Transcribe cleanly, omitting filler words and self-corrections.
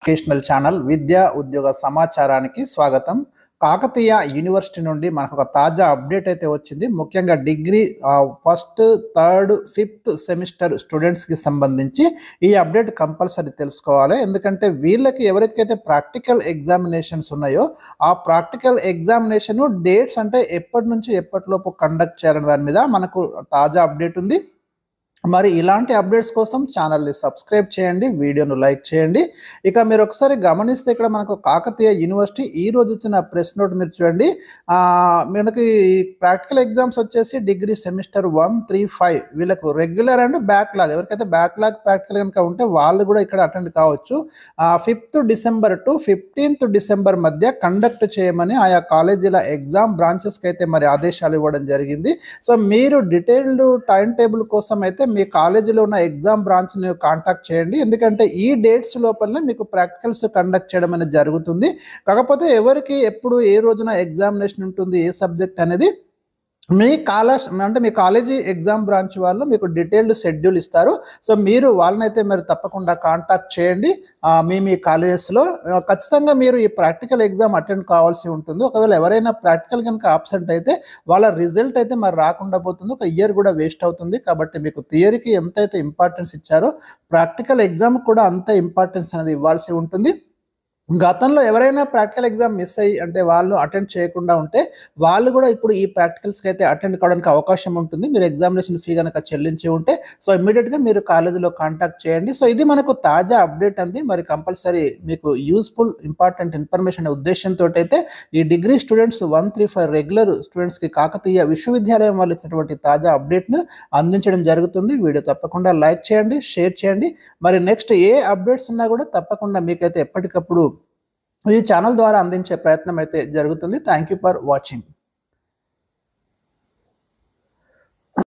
Educational channel విద్యా ఉద్యోగ సమాచారానికి స్వాగతం. కాకతీయ యూనివర్సిటీ నుండి మనకు ఒక తాజా అప్డేట్ అయితే వచ్చింది. ముఖ్యంగా degree first, third, fifth semester స్టూడెంట్స్కి సంబంధించి ఈ అప్డేట్ కంపల్సరీ తెలుసుకోవాలి. ఎందుకంటే వీళ్ళకి ఎవరికైతే ప్రాక్టికల్ ఎగ్జామినేషన్స్ ఉన్నాయో ఆ ప్రాక్టికల్ ఎగ్జామినేషన్ డేట్స్ అంటే ఎప్పటి నుంచి ఎప్పటిలోపు కండక్ట్ చేయాలనే దాని మీద మనకు తాజా అప్డేట్ ఉంది. మరి ఇలాంటి అప్డేట్స్ కోసం ఛానల్ని సబ్స్క్రైబ్ చేయండి, వీడియోను లైక్ చేయండి. ఇక మీరు ఒకసారి గమనిస్తే ఇక్కడ మనకు కాకతీయ యూనివర్సిటీ ఈ రోజు ఇచ్చిన ప్రెస్ నోట్ మీరు చూడండి. మనకి ప్రాక్టికల్ ఎగ్జామ్స్ వచ్చేసి డిగ్రీ సెమిస్టర్ 1, 3, 5 వీళ్ళకు రెగ్యులర్ అండ్ బ్యాక్లాగ్, ఎవరికైతే బ్యాక్లాగ్ ప్రాక్టికల్ కనుక ఉంటే వాళ్ళు కూడా ఇక్కడ అటెండ్ కావచ్చు. 5th December to 15th December మధ్య కండక్ట్ చేయమని ఆయా కాలేజీల ఎగ్జామ్ బ్రాంచెస్కి అయితే మరి ఆదేశాలు ఇవ్వడం జరిగింది. సో మీరు డీటెయిల్డ్ టైం టేబుల్ కోసం అయితే మీ కాలేజీలో ఉన్న ఎగ్జామ్ బ్రాంచ్ని కాంటాక్ట్ చేయండి. ఎందుకంటే ఈ డేట్స్ లోపలనే మీకు ప్రాక్టికల్స్ కండక్ట్ చేయడం అనేది జరుగుతుంది. కాకపోతే ఎవరికి ఎప్పుడు ఏ రోజున ఎగ్జామినేషన్ ఉంటుంది, ఏ సబ్జెక్ట్ అనేది మీ కాలేజీ ఎగ్జామ్ బ్రాంచ్ వాళ్ళు మీకు డీటెయిల్డ్ షెడ్యూల్ ఇస్తారు. సో మీరు వాళ్ళనైతే మీరు తప్పకుండా కాంటాక్ట్ చేయండి. మీ కాలేజెస్లో ఖచ్చితంగా మీరు ఈ ప్రాక్టికల్ ఎగ్జామ్ అటెండ్ కావాల్సి ఉంటుంది. ఒకవేళ ఎవరైనా ప్రాక్టికల్ కనుక ఆబ్సెంట్ అయితే వాళ్ళ రిజల్ట్ అయితే మరి రాకుండా పోతుంది, ఒక ఇయర్ కూడా వేస్ట్ అవుతుంది. కాబట్టి మీకు థియరీకి ఎంతైతే ఇంపార్టెన్స్ ఇచ్చారో ప్రాక్టికల్ ఎగ్జామ్ కూడా అంతే ఇంపార్టెన్స్ అనేది ఇవ్వాల్సి ఉంటుంది. గతంలో ఎవరైనా ప్రాక్టికల్ ఎగ్జామ్ మిస్ అయ్యి అంటే వాళ్ళు అటెండ్ చేయకుండా ఉంటే వాళ్ళు కూడా ఇప్పుడు ఈ ప్రాక్టికల్స్కి అయితే అటెండ్ కావడానికి అవకాశం ఉంటుంది. మీరు ఎగ్జామినేషన్ ఫీ కనుక చెల్లించి ఉంటే సో ఇమ్మీడియట్గా మీరు కాలేజీలో కాంటాక్ట్ చేయండి. సో ఇది మనకు తాజా అప్డేట్ అంది. మరి కంపల్సరీ మీకు యూస్ఫుల్ ఇంపార్టెంట్ ఇన్ఫర్మేషన్ అనే ఉద్దేశంతో అయితే ఈ డిగ్రీ స్టూడెంట్స్ 135 రెగ్యులర్ స్టూడెంట్స్కి కాకతీయ విశ్వవిద్యాలయం వాళ్ళు ఇచ్చినటువంటి తాజా అప్డేట్ను అందించడం జరుగుతుంది. వీడియో తప్పకుండా లైక్ చేయండి, షేర్ చేయండి. మరి నెక్స్ట్ ఏ అప్డేట్స్ ఉన్నా కూడా తప్పకుండా మీకైతే ఎప్పటికప్పుడు ఈ ఛానల్ ద్వారా అందించే ప్రయత్నం అయితే జరుగుతుంది. Thank you for watching.